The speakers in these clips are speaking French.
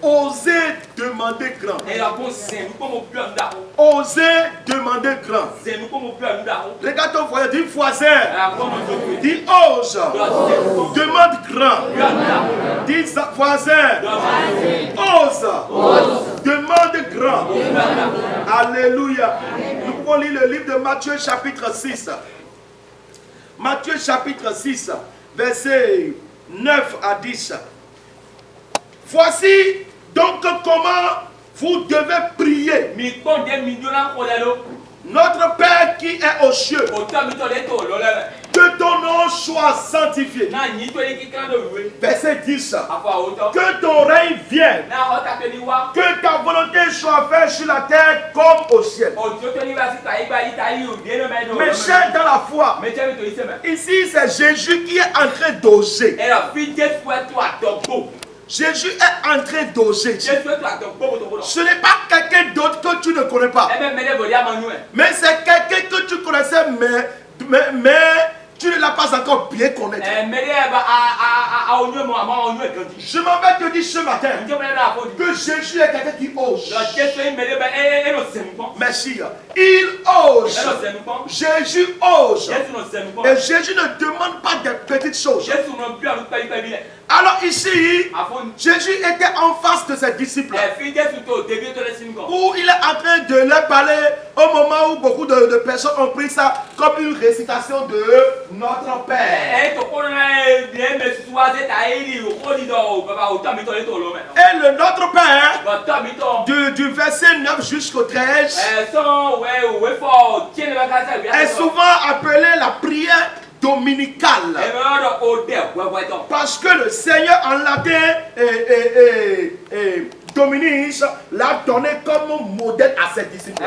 Osez demander grand. Osez demander grand. Regarde ton voisin, dis voisin. Dis ose. Demande grand. Dis voisin. Ose. Demande grand. Alléluia. Nous pouvons lire le livre de Matthieu chapitre 6. Matthieu chapitre 6, versets 9 à 10. Voici donc comment vous devez prier. Notre Père qui est aux cieux, que ton nom soit sanctifié. Verset 10. Que ton règne vienne. Que ta volonté soit faite sur la terre comme au ciel. Mes chers dans la foi, ici c'est Jésus qui est en train d'oser. Jésus est en train d'oser. Ce n'est pas quelqu'un d'autre que tu ne connais pas. Mais c'est quelqu'un que tu connaissais, mais tu ne l'as pas encore bien connaître. Je m'en vais te dire ce matin que Jésus est quelqu'un qui ose. Merci. Il ose. Jésus ose. Et Jésus ne demande pas des petites choses. Alors ici, Jésus était en face de ses disciples, où il est en train de leur parler au moment où beaucoup de personnes ont pris ça comme une récitation de notre Père. Et le Notre Père, du verset 9 jusqu'au 13, est souvent appelé la prière dominicale. Parce que le Seigneur en latin Dominis l'a donné comme modèle à ses disciples.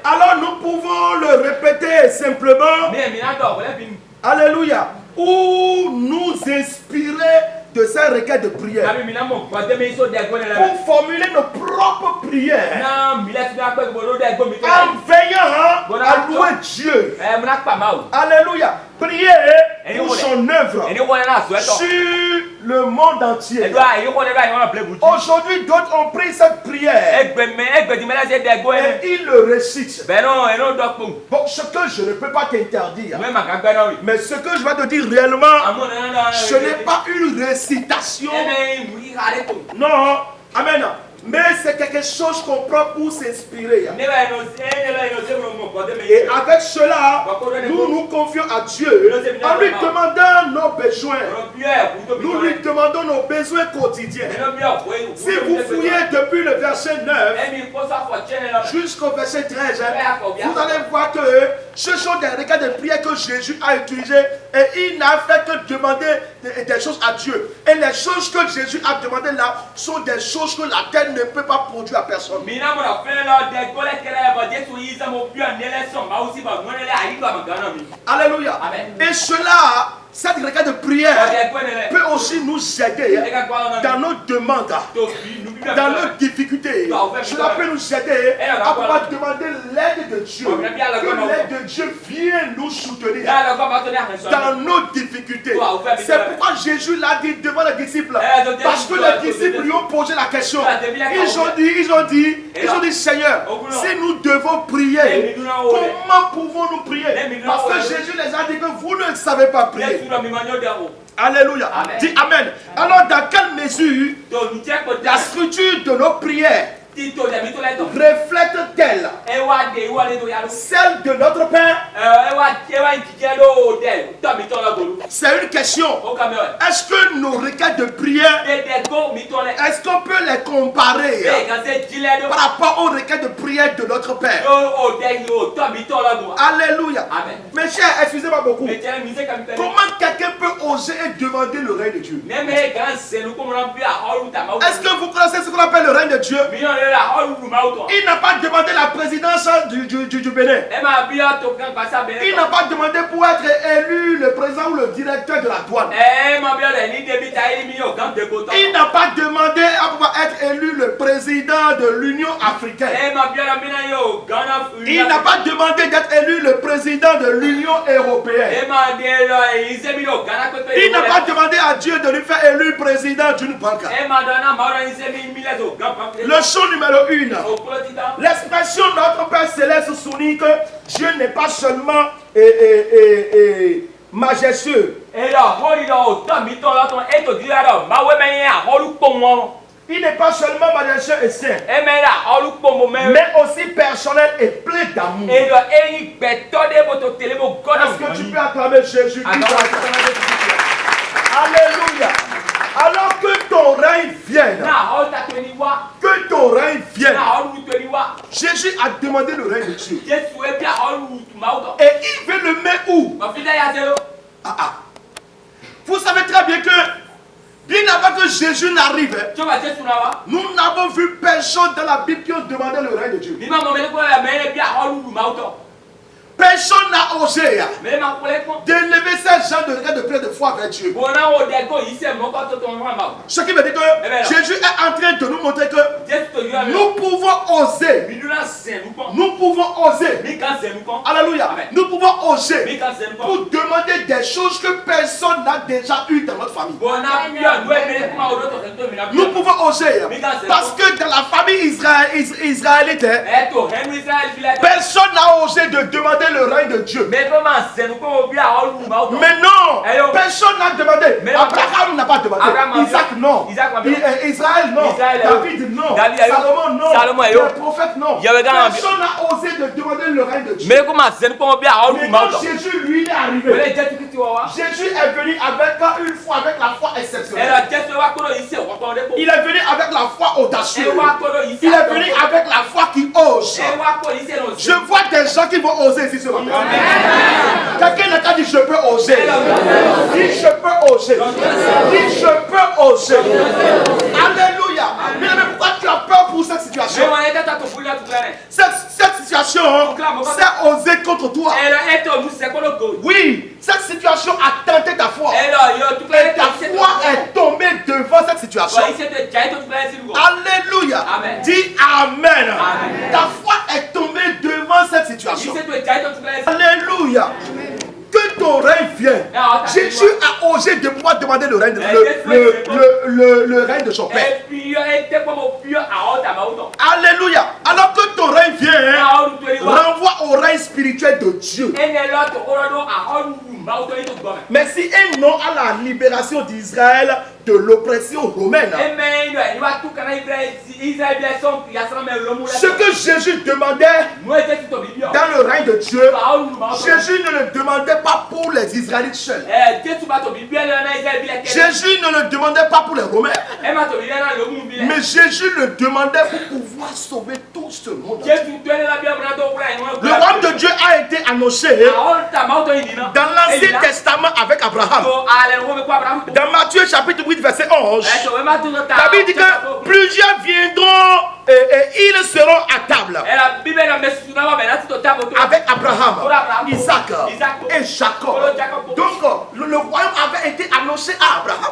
Alors nous pouvons le répéter simplement. Alléluia. Ou nous inspirer de ces requêtes de prière pour formuler nos propres prières en veillant à louer Dieu. Alléluia. Prier pour son œuvre sur le monde entier. Aujourd'hui, d'autres ont pris cette prière et ils le récitent. Bon, ce que je ne peux pas t'interdire, mais ce que je vais te dire réellement, ce n'est pas une récitation. Non, amen. Mais c'est quelque chose qu'on prend pour s'inspirer. Et avec cela, nous nous confions à Dieu en lui demandant nos besoins. Nous lui demandons nos besoins quotidiens. Si vous fouillez depuis le verset 9 jusqu'au verset 13, vous allez voir que ce sont des requêtes de prière que Jésus a utilisées et il n'a fait que demander des choses à Dieu. Et les choses que Jésus a demandées là sont des choses que la terre ne peut pas produire à personne. Alléluia. Et cela, cette requête de prière peut aussi nous aider dans nos demandes, dans nos difficultés. Cela peut nous aider à pouvoir demander l'aide de Dieu. Que l'aide de Dieu vienne nous soutenir dans nos difficultés. C'est pourquoi Jésus l'a dit devant les disciples. Parce que les disciples lui ont posé la question. Ils ont dit, Seigneur, si nous devons prier, comment pouvons-nous prier? Parce que Jésus les a dit que vous ne savez pas prier. Alléluia. Amen. Dis Amen. Alors dans quelle mesure la structure de nos prières reflète-t-elle celle de notre Père? C'est une question. Est-ce que nos requêtes de prière, est-ce qu'on peut les comparer par rapport aux requêtes de prière de notre Père? Alléluia. Amen. Mes chers, excusez-moi beaucoup. Comment quelqu'un peut oser et demander le règne de Dieu? Est-ce que vous connaissez ce qu'on appelle le règne de Dieu? Il n'a pas demandé la présidence du Bénin. Il n'a pas demandé pour être élu le président ou le directeur de la douane. Il n'a pas demandé à pouvoir être élu le président de l'Union africaine. Il n'a pas demandé d'être élu le président de l'Union européenne. Il n'a pas demandé à Dieu de lui faire élu président d'une banque. Leçon numéro 1. L'expression de notre Père Céleste souligne que Dieu n'est pas seulement majestueux. Il n'est pas seulement majestueux et saint, mais aussi personnel et plein d'amour. Est-ce que tu peux acclamer Jésus? Alléluia. Alors que ton règne vienne, Jésus a demandé le règne de Dieu. Et il veut le mettre où? Vous savez très bien que bien avant que Jésus n'arrive, nous n'avons vu personne dans la Bible qui a demandé le règne de Dieu. Personne n'a osé d'élever ces gens de regard de plein de foi vers Dieu. Ce qui veut dire que Jésus est en train de nous montrer que nous pouvons oser. Nous pouvons oser. Alléluia. Nous pouvons oser pour demander des choses que personne n'a déjà eues dans notre famille. Nous pouvons oser parce que dans la famille israélite, personne n'a osé de demander le règne de Dieu. Mais non, personne n'a demandé. Abraham n'a pas demandé. Isaac non. Israël non. David non. Salomon non. Les prophètes non. Personne n'a osé de demander le règne de Dieu. Mais quand Jésus lui est arrivé, Jésus est venu avec une foi, avec la foi exceptionnelle. Il est venu avec la foi audacieuse. Il est venu avec la foi qui ose. Je vois des gens qui vont oser ici ce matin. Quelqu'un n'a pas dit je peux oser. Dis je peux oser. Dis je peux oser. Alléluia. Mais pourquoi tu as peur pour cette situation? Cette situation, c'est osé contre toi. Oui, cette situation a tenté ta foi. Et ta foi est tombée devant cette situation. Alléluia. Dis Amen. Ta foi est tombée devant cette situation. Alléluia. Que ton règne vienne. Jésus a osé de pouvoir demander le règne, le règne de son Père. Alléluia. Alors que ton règne vient, renvoie au règne spirituel de Dieu. Merci et non à la libération d'Israël de l'oppression romaine. Ce que Jésus demandait dans le règne de Dieu, Jésus ne le demandait pas pour les Israélites seuls. Jésus ne le demandait pas pour les Romains. Mais Jésus le demandait pour pouvoir sauver tout ce monde. Le royaume de Dieu a été annoncé dans l'Ancien Testament avec Abraham. Dans Matthieu chapitre 8 verset 11, la Bible dit que plusieurs viendront et ils seront à table avec Abraham, Isaac et Jacob. Donc le royaume avait été annoncé à Abraham.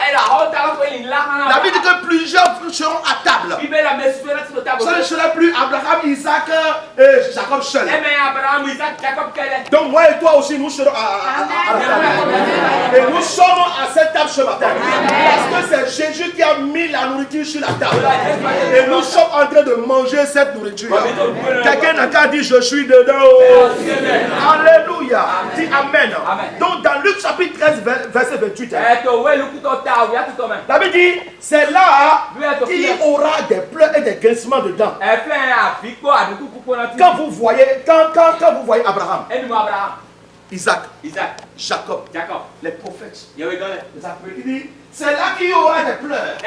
La Bible dit que plusieurs seront à table. Ce ne sera plus Abraham, Isaac et Jacob seul. Donc moi et toi aussi nous serons à la table. Et nous sommes à cette table ce matin. Parce que c'est Jésus qui a mis la nourriture sur la table. Et nous sommes en train de manger cette nourriture. Quelqu'un n'a qu'à dire je suis dedans. Alléluia. Dis Amen. Donc dans Luc chapitre 13 verset 28. La Bible dit c'est là qu'il y aura des pleurs et des grincements de dents. Quand vous voyez Abraham, Isaac, Jacob, les prophètes, les apôtres, il dit c'est là qu'il y aura des pleurs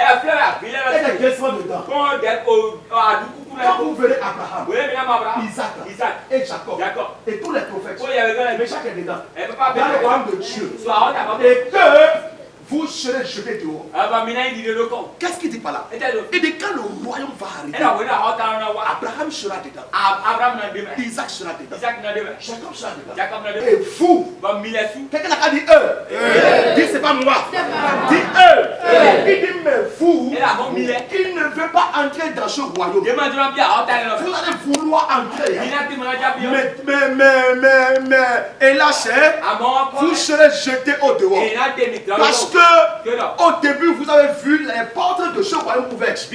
et des grincements de dents. Quand vous verrez Abraham, Isaac et Jacob et tous les prophètes, mais chacun est dedans, dans le royaume de Dieu, et que vous serez jetés dehors. Qu'est-ce qu'il dit par là? Il dit quand le royaume va arriver, Abraham sera dedans, Isaac sera dedans, Jacob sera dedans. Et vous, quelqu'un n'a pas dit eux. Dit c'est pas moi. Dit eux. Il dit mais vous, qui ne veut pas entrer dans ce royaume, vous allez vouloir entrer. Mais et là c'est, vous serez jetés au dehors. Parce que au début vous avez vu les portes de ce royaume ouvertes.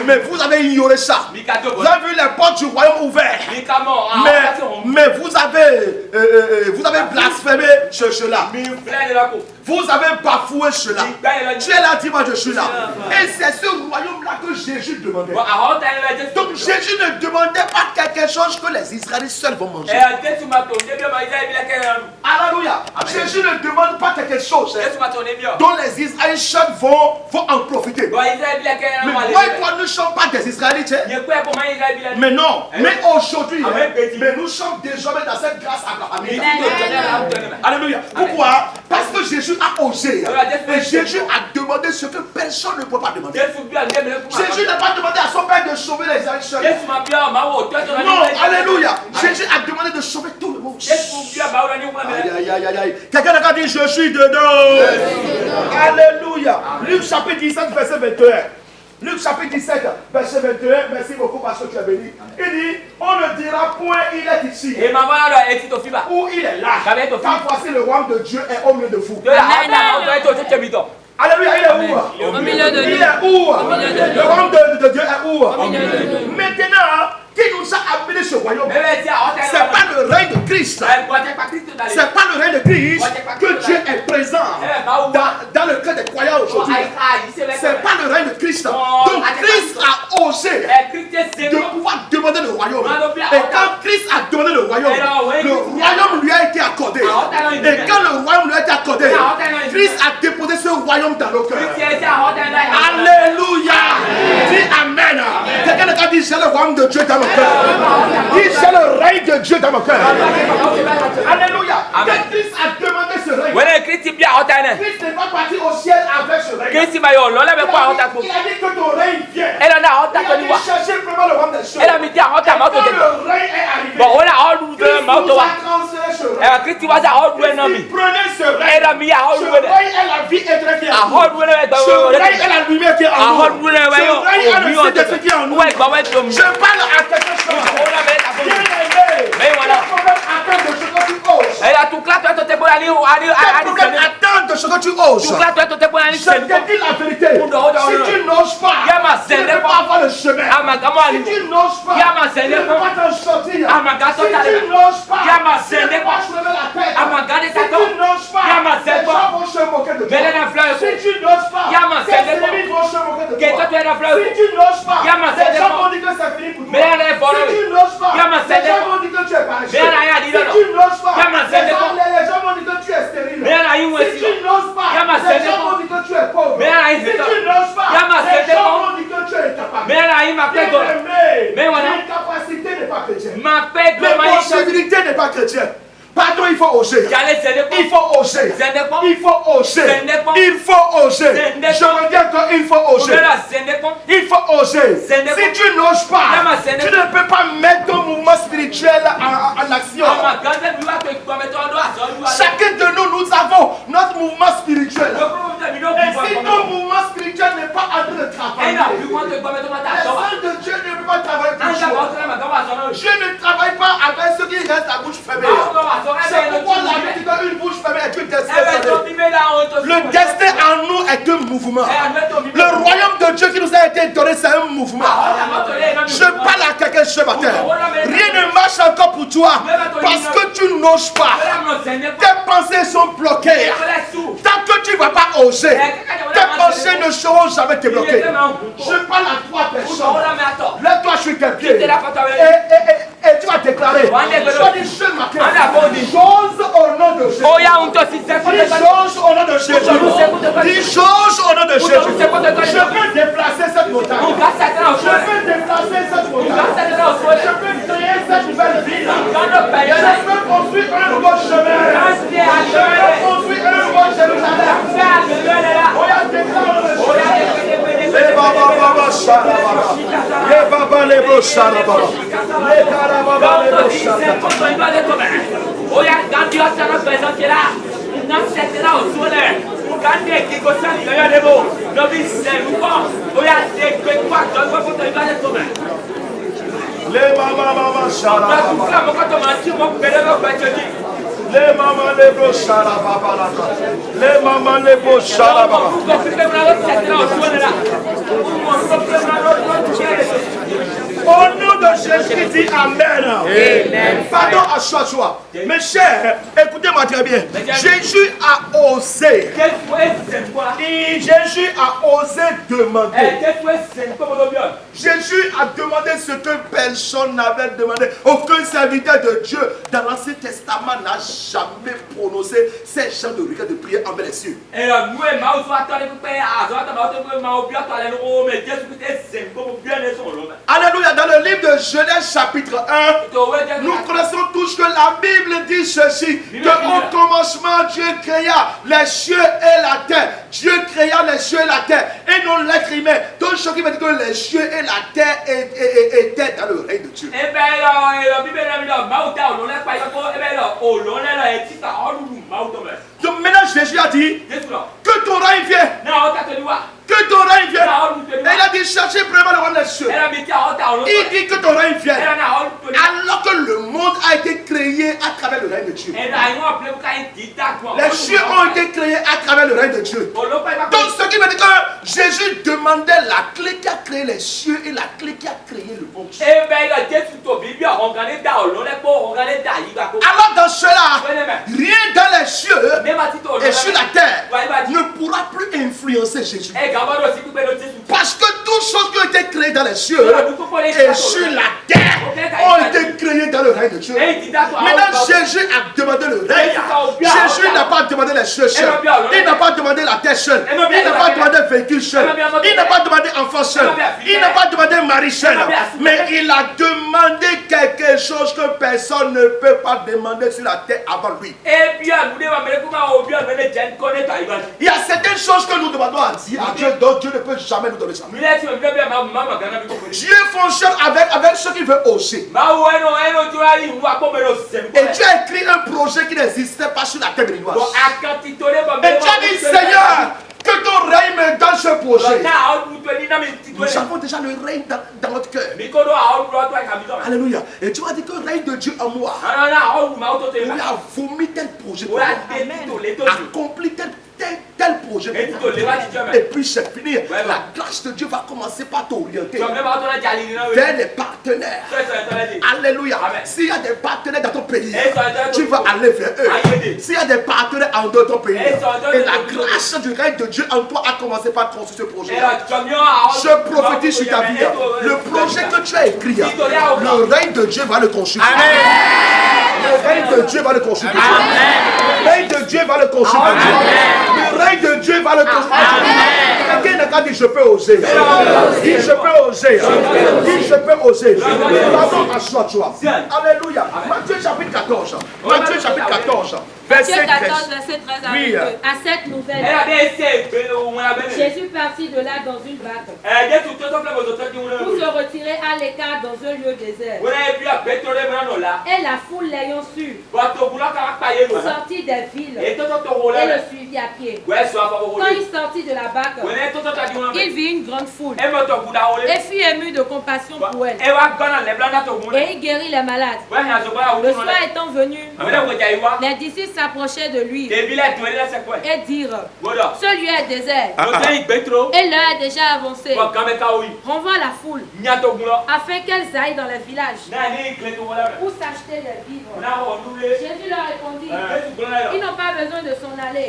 Mais vous avez ignoré ça. Vous avez vu les portes du royaume ouvertes. Mais vous avez blasphémé cela. Vous avez bafoué cela. Tu es là, dis-moi, je suis là. Et c'est ce royaume-là que Jésus demandait. Donc Jésus ne demandait pas quelque chose que les Israélites seuls vont manger. Alléluia. Jésus ne demande pas quelque chose dont les Israélites seuls vont en profiter. Mais moi et toi, nous ne sommes pas des Israélites. Mais non. Mais aujourd'hui, mais nous sommes désormais dans cette grâce abrahamique. Alléluia. Pourquoi? Parce que Jésus a osé. Et Jésus a demandé ce que personne ne peut pas demander. Jésus n'a pas demandé à son père de sauver les Israélites seuls. Non, alléluia. Jésus a demandé de sauver tout le monde. Quelqu'un n'a dit je suis dedans. Alléluia. Luc chapitre 17 verset 21. Luc chapitre 17 verset 21. Merci beaucoup parce que tu as béni. Il dit on ne dira point il est ici ou il est là, car voici le royaume de Dieu est au milieu de vous. Alléluia, il est où? Au milieu de nous. Il est où? Le royaume de Dieu est où? Maintenant, qui nous a amené ce royaume? C'est pas le règne de Christ. C'est pas le règne de Christ que Dieu est présent dans le cœur des croyants aujourd'hui. C'est pas le règne de Christ. Donc Christ a osé de pouvoir demander le royaume. Et quand Christ a donné le royaume lui a été accordé. Et quand le royaume lui a été accordé, Christ a déposé ce royaume dans nos cœurs. Alléluia. Dis Amen. Quelqu'un a dit c'est le royaume de Dieu dans mon cœur. Dis c'est le règne de Dieu dans mon cœur. Alléluia. Quand Christ a demandé ce règne, Christ n'est pas parti au ciel avec ce règne. Il a dit que ton règne vient. Il a dit cherchez vraiment le royaume des cieux. Quand le règne est arrivé, Christ nous a transféré ce règne. Prenez ce règne. Ce règne est la vie éternelle qui est en nous. Ce règne est la lumière qui est en nous. Ce règne est le Saint-Esprit qui est en nous. Je parle à quelque chose. Attends de ce que tu oses. Je te dis la vérité. Si tu n'oses pas, tu ne peux pas avoir le chemin. Si tu n'oses pas, tu ne peux pas t'en sortir. Si tu n'oses pas, tu ne peux pas soulever la tête. Si tu n'oses pas, les gens vont se moquer de toi. Si tu n'oses pas, tes ennemis vont se moquer de toi. Si tu n'oses pas, les gens vont dire que c'est fini pour toi. Si tu n'oses pas, les gens vont dire que tu es paresseux. Si tu n'oses pas, les gens vont dire que tu es stérile. Si tu n'oses pas, les gens vont dire que tu es pauvre. Si tu n'oses pas, les gens vont dire que tu es incapable. L'incapacité n'est pas chrétienne. L'impossibilité n'est pas chrétienne. Pardon, il faut oser. Il faut oser. Il faut oser. Il faut oser. Je reviens encore, il faut oser. Il faut oser. Si tu n'oses pas, tu ne peux pas mettre ton mouvement spirituel en action. Chacun de nous, nous avons notre mouvement spirituel. Et si ton mouvement spirituel n'est pas en train de travailler, l'Esprit de Dieu ne peut pas travailler pour toi. Dieu ne travaille pas avec ceux qui restent à bouche fermée. C'est pourquoi la Bible dit qu'une bouche fermée est une destin. Le destin en nous est un mouvement. Le royaume de Dieu qui nous a été donné, c'est un mouvement. Je parle à quelqu'un ce matin. Rien ne marche encore pour toi parce que tu n'oses pas. Tes pensées sont bloquées. Tant que tu ne vas pas oser, tes pensées ne seront jamais débloquées. Je parle à trois personnes. Lève-toi sur tes pieds. Et tu vas déclarer. Sois dit ce matin. Chose au nom de Jésus. Dis chose au nom de Jésus. Dis chose au nom de Jésus. Je peux déplacer cette montagne. Je peux déplacer cette montagne. Je peux créer cette nouvelle ville. Je peux construire un nouveau chemin. Je peux construire un nouveau chemin. Les mamans les beaux charababa, les mamans les beaux charababa. Au nom de Jésus, dit Amen. Pardon à choix. Mes chers, écoutez-moi très bien. Jésus a osé. Jésus a osé demander. Jésus a demandé ce que personne n'avait demandé. Aucun serviteur de Dieu dans l'Ancien Testament n'a jamais prononcé ces chants de requête de prière envers les cieux. Alléluia. Dans le livre de Genèse chapitre 1, nous connaissons tous que la Bible dit ceci, que au commencement Dieu créa les cieux et la terre. Dieu créa les cieux et la terre et non l'être humain. Donc ce qui veut dire que les cieux et la terre étaient dans le règne de Dieu. Donc maintenant Jésus a dit que ton règne vienne. Que ton règne vienne. Et il a dit cherchez premièrement le royaume des cieux. Il dit que ton règne vienne. Alors que le monde a été créé à travers le règne de Dieu. Les cieux ont été créés à travers le règne de Dieu. Donc ce qui veut dire que Jésus demandait la clé qui a créé les cieux et la clé qui a créé le monde. Alors dans cela, rien dans les cieux et sur la terre ne pourra plus influencer Jésus. Parce que toutes choses qui ont été créées dans les cieux et sur la terre ont été créées dans le règne de Dieu. Maintenant Jésus a demandé le règne. Jésus n'a pas demandé les cieux seuls. Il n'a pas demandé la terre seule. Il n'a pas demandé véhicule seul. Il n'a pas demandé enfant seul. Il n'a pas demandé mari seul. Mais il a demandé quelque chose que personne ne peut pas demander sur la terre avant lui. Il y a certaines choses que nous demandons à Dieu, donc Dieu ne peut jamais nous donner ça. Dieu fonctionne avec ce qu'il veut oser. Et Dieu a écrit un projet qui n'existait pas sur la terre béninoise. Et Dieu a dit, Seigneur, que ton règne me donne ce projet. Nous avons déjà le règne dans notre cœur. Alléluia. Et Dieu a dit que le règne de Dieu en moi. Il a vomi tel projet pour moi. Accompli tel projet pour moi. Et puis c'est fini. La grâce de Dieu va commencer par t'orienter vers les partenaires. Alléluia. S'il y a des partenaires dans ton pays, tu vas aller vers eux. S'il y a des partenaires en d'autres pays, et la grâce du règne de Dieu en toi a commencé par construire ce projet. Je prophétise sur ta vie. Le projet que tu as écrit, le règne de Dieu va le construire. Le règne de Dieu va le construire. Le règne de Dieu va le construire. Le règne de Dieu va le construire. Quelqu'un n'a qu'à dire je peux oser. Dis je peux oser. Dis je peux oser. Pardon, assois-toi. Alléluia. Matthieu chapitre 14. Matthieu chapitre 14. Matthieu 14, verset 13 à 22. À cette nouvelle, Jésus partit de là dans une barque pour se retirer à l'écart dans un lieu désert. Et la foule l'ayant su, sortit des villes et le suivit à pied. Quand il sortit de la barque, il vit une grande foule et fut ému de compassion pour elle. Et il guérit les malades. Le soir étant venu, les disciples s'approchaient de lui et dirent, ce lieu est désert et l'heure est déjà avancée. Renvoie la foule afin qu'elles aillent dans les villages pour s'acheter des vivres. Jésus leur répondit, ils n'ont pas besoin de s'en aller.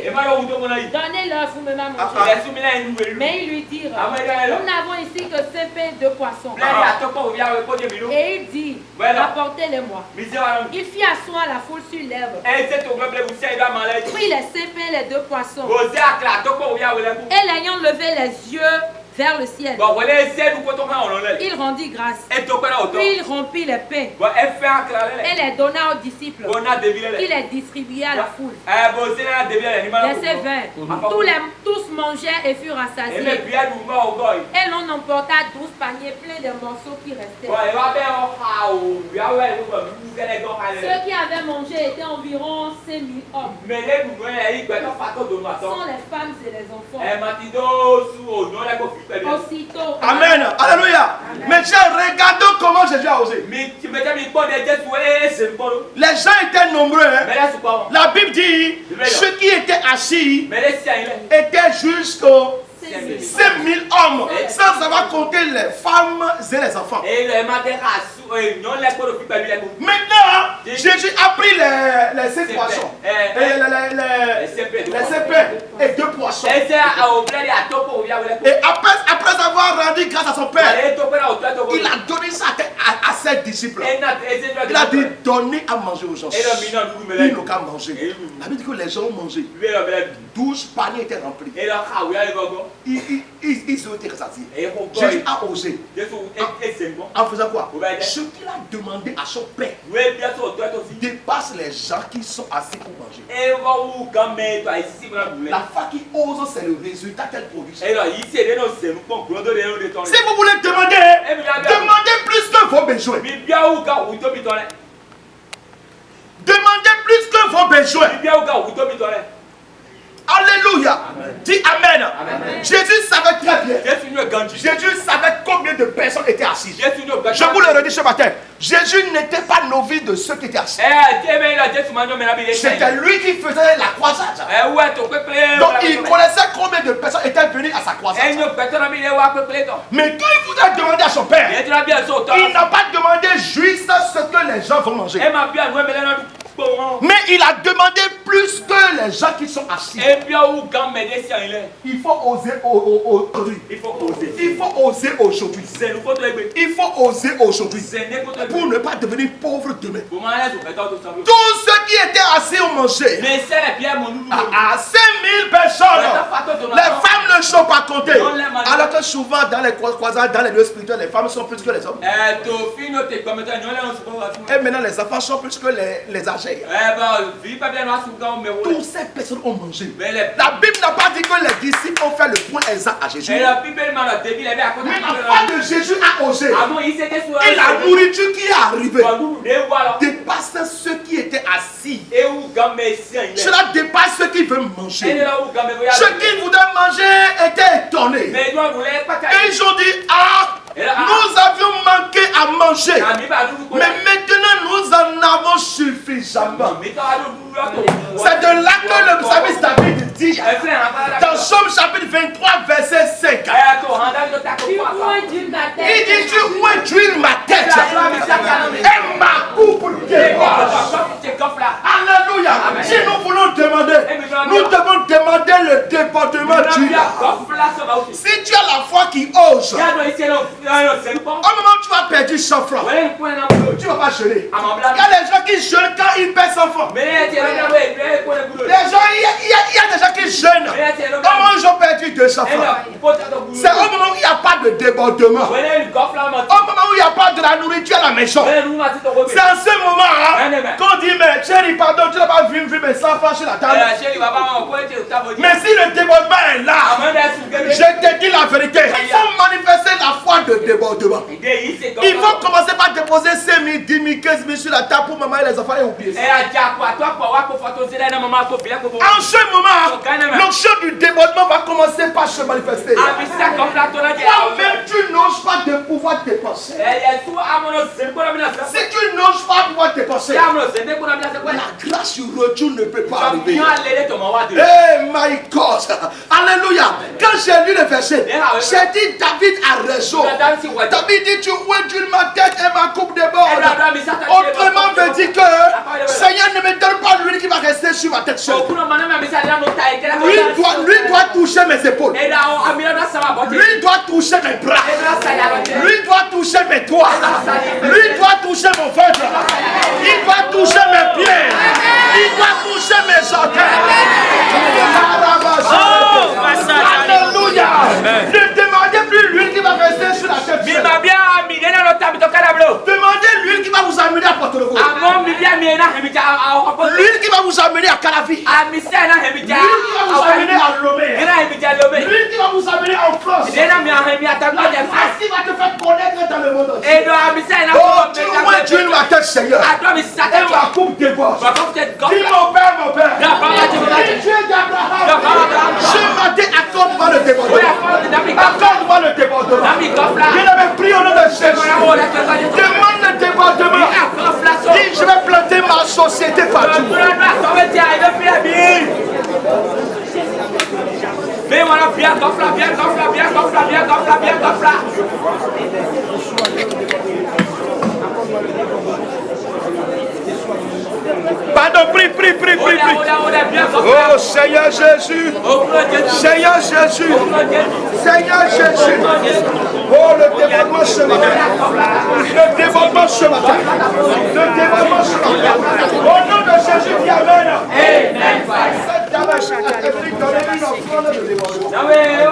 Donnez-leur vous-même à manger. Mais ils lui dirent, nous n'avons ici que 5 pains de poisson. Et il dit, apportez-les-moi. Il fit asseoir la foule sur l'herbe, prit les 5 pains et les 2 poissons, et l'ayant levé les yeux vers le ciel. Il rendit grâce. Puis il rompit les pains et les donna aux disciples. Il les distribua à la foule. Verset 20. Tous mangèrent et furent rassasiés. Et l'on emporta 12 paniers pleins de morceaux qui restaient. Ceux qui avaient mangé étaient environ 5000 hommes. Sans les femmes et les enfants. Aussitôt. Amen. Alléluia. Mais tiens, regardons comment Jésus a osé. Les gens étaient nombreux. Hein. La Bible dit ceux qui étaient assis étaient jusqu'au 5000 hommes, sans avoir compté les femmes et les enfants. Maintenant, Jésus a pris les 5 poissons, les 5 pains et 2 poissons. Et après avoir rendu grâce à son Père, il a donné ça à ses disciples. Il a dit donnez à manger aux gens. Ils n'ont qu'à manger. La Bible dit que les gens ont mangé. 12 paniers étaient remplis. Ils ont été rassasiés. Jésus a osé. En faisant quoi? Ce qu'il a demandé à son Père dépasse les gens qui sont assis pour manger. La foi qui ose, c'est le résultat qu'elle produit. Si vous voulez demander, demandez plus que vos besoins. Demandez plus que vos besoins. Alléluia. Dis Amen. Jésus savait très bien. Jésus savait combien de personnes étaient assises. Je vous le redis ce matin. Jésus n'était pas novice de ceux qui étaient assis. C'était lui qui faisait la croisade. Donc il connaissait combien de personnes étaient venues à sa croisade. Mais quand il vous a demandé à son Père, il n'a pas demandé juste ce que les gens vont manger. Mais il a demandé plus que les gens qui sont assis. Il faut oser aujourd'hui. Il faut oser aujourd'hui. Il faut oser aujourd'hui pour ne pas devenir pauvre demain. Tous ceux qui étaient assis ont mangé. À 5000 personnes. Les femmes ne sont pas comptées. Alors que souvent dans les croisades, dans les lieux spirituels, les femmes sont plus que les hommes. Et maintenant les enfants sont plus que les âgés. Toutes ces personnes ont mangé. La Bible n'a pas dit que les disciples ont fait le point exact à Jésus. Mais la foi de Jésus a osé. Et la nourriture qui est arrivée dépasse ceux qui étaient assis. Cela dépasse ceux qui veulent manger. Ceux qui voulaient manger étaient étonnés. Et ils ont dit, ah, nous avions manqué à manger. Mais maintenant nous en avons suffisamment. C'est de là que le psalmiste David dit dans Somme chapitre 23 verset 5. Il dit tu oins ma tête et ma coupe déborde. Alléluia. Si nous voulons demander, nous devons demander le débordement du lac. Si tu as la foi qui ose, au moment où tu as perdu 100 francs, tu ne vas pas geler. Il y a des gens qui gelent quand ils perdent 100 francs. Il y a des gens qui jeûnent. Au moment où ils ont perdu 200 francs. C'est au moment où il n'y a pas de débordement. Au moment où il n'y a pas de la nourriture à la maison. C'est en ce moment qu'on dit, mais chérie, pardon, tu n'as pas vu mes 100 francs sur la table. Mais si le débordement est là, je te dis la vérité. Il faut manifester la foi de débordement. Il faut commencer par déposer 5 000, 10 000, 15 000 sur la table pour maman et les enfants et oublier ça. En ce moment, l'onction du débordement va commencer par se manifester. Toi-même, tu n'oses pas de pouvoir dépenser. Si tu n'oses pas pouvoir dépenser, la grâce sur retour ne peut pas arriver. Hey my God. Alléluia. Quand j'ai lu le verset, j'ai dit David a raison. David dit tu ouins ma tête et ma coupe déborde. Autrement veut dire que Seigneur ne me donne pas l'huile qui va rester sur ma tête seule. Lui doit toucher mes épaules. Lui doit toucher mes bras. Lui doit toucher mes doigts. Lui doit toucher mon ventre. Il doit toucher mes pieds. Il doit toucher mes orteils. Alléluia. Ne demandez L'huile qui va vous amener à Calavi. L'huile qui va vous amener à Lomé. L'huile qui va vous amener en France. La grâce qui va te faire connaître dans le monde entier. Oh, tu vois Dieu ma tête, Seigneur. Et ma coupe déborde. Dis mon Père, mon Père. Dis Dieu d'Abraham. Ce matin, accorde-moi le débordement. Accorde-moi le débordement. Il avait pris au nom de Jésus. Demande le débordement. Dis, je vais planter ma société partout. Mais voilà, bien, gonfla. Pardon, prie. Oh Seigneur Jésus. Seigneur Jésus. Oh, le débordement ce matin. Au nom de Jésus, qui amène. Amen.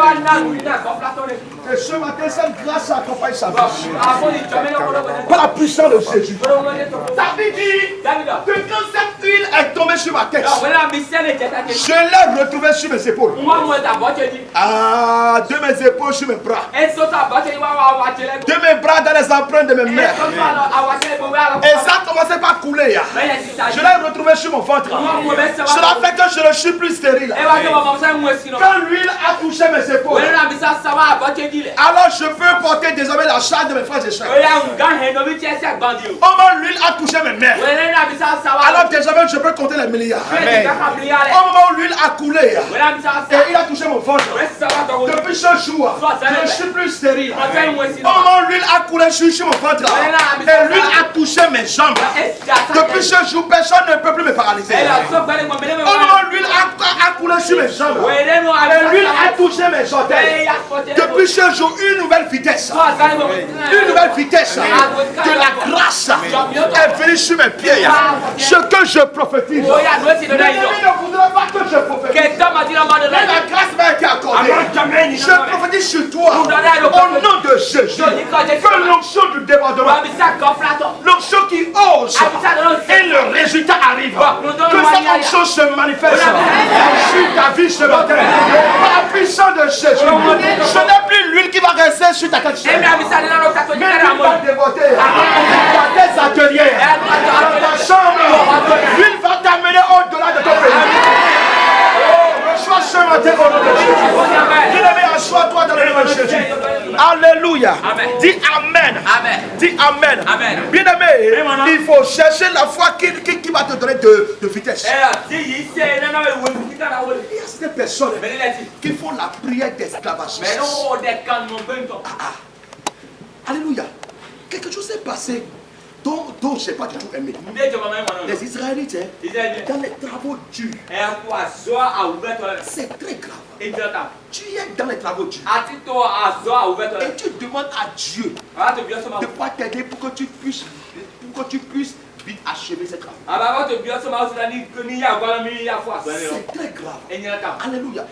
Et ce matin, cette grâce accompagne sa vie. Par la puissance de Jésus. David dit que quand cette huile est tombée sur ma tête, je l'ai retrouvée sur mes épaules. Ah, de mes épaules sur mes bras. De mes bras dans les empreintes de mes mains. Et ça a commencé par couler. Je l'ai retrouvé sur mon ventre. Cela fait que je ne suis plus stérile. Quand l'huile a touché mes épaules, alors je peux porter désormais la charge de mes frères et sœurs. Au moment où l'huile a touché mes mains, alors désormais je peux compter les milliards. Amen. Au moment où l'huile a coulé, et il a touché mon ventre, depuis ce jour, je ne suis plus stérile. Au moment où l'huile a coulé sur mon ventre, et l'huile a touché mes jambes, depuis ce jour, personne ne peut plus me paralyser. Au moment où l'huile a coulé sur mes jambes, et l'huile a touché mes orteils, depuis ce jour, une nouvelle vitesse de la grâce est venue sur mes pieds. Ce que je prophétise, l'ennemi ne voudrait pas que je prophétise, mais la grâce m'a été accordée. Je prophétise sur toi, au nom de Jésus, que l'onction du débordement, l'onction qui ose et le résultat arrive, que cette onction se manifeste sur ta vie ce matin, par la puissance de Jésus. Ce n'est plus l'huile qui va rester sur ta tête, mais l'huile va déborder dans tes ateliers, dans ta chambre. L'huile va t'amener au-delà de ton pays. Reçois ce matin au nom de Jésus. Bien-aimé, assois-toi dans le nom de Jésus. Alléluia. Dis Amen. Dis Amen. Bien-aimé, il faut chercher la foi qui va te donner de vitesse. Il y a certaines personnes qui font la prière d'esclavage. Alléluia. Quelque chose s'est passé dont je n'ai pas du tout aimé. Les Israélites, dans les travaux durs, c'est très grave. Tu es dans les travaux durs et tu demandes à Dieu de pouvoir t'aider pour que tu puisses vite achever ces travaux. C'est très grave. Alléluia.